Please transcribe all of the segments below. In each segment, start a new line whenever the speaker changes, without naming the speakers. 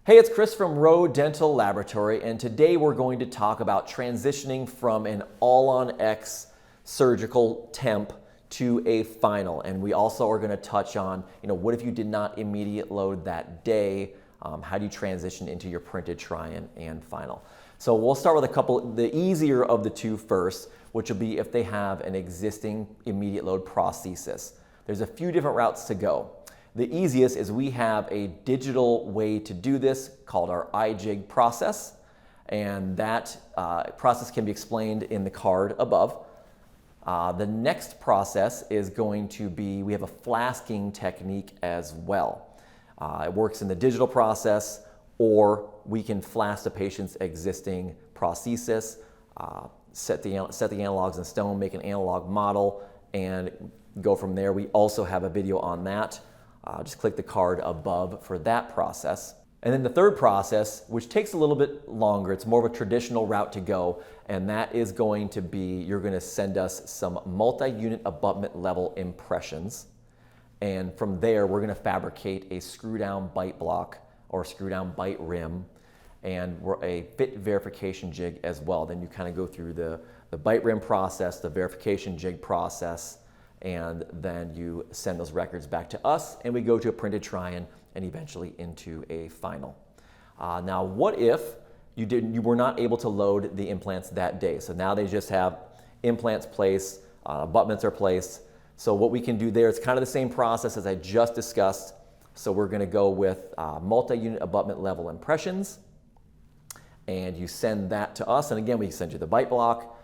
Hey, it's Chris from ROE Dental Laboratory, and today we're going to talk about transitioning from an all-on-X surgical temp to a final. And we also are going to touch on, what if you did not immediate load that day? How do you transition into your printed try-in and final? So we'll start with the easier of the two first, which will be if they have an existing immediate load prosthesis. There's a few different routes to go. The easiest is we have a digital way to do this called our iJIG process, and that process can be explained in the card above. The next process is going to be, we have a flasking technique as well. It works in the digital process, or we can flask the patient's existing prosthesis, set the analogs in stone, make an analog model, and go from there. We also have a video on that. Just click the card above for that process. And then the third process, which takes a little bit longer, it's more of a traditional route to go, and that is going to be, you're going to send us some multi-unit abutment level impressions. And from there, we're going to fabricate a screw-down bite block or screw-down bite rim, and a fit verification jig as well. Then you kind of go through the bite rim process, the verification jig process, and then you send those records back to us, and we go to a printed try-in and eventually into a final. Now, what if you were not able to load the implants that day? So now they just have implants placed, abutments are placed. So what we can do there, it's kind of the same process as I just discussed. So we're going to go with multi-unit abutment level impressions, and you send that to us. And again, we send you the bite block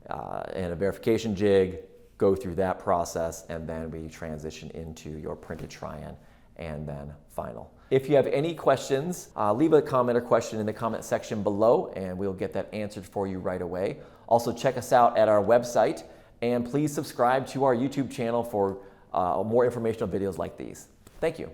and a verification jig, go through that process, and then we transition into your printed try-in and then final. If you have any questions, leave a comment or question in the comment section below, and we'll get that answered for you right away. Also, check us out at our website, and please subscribe to our YouTube channel for more informational videos like these. Thank you.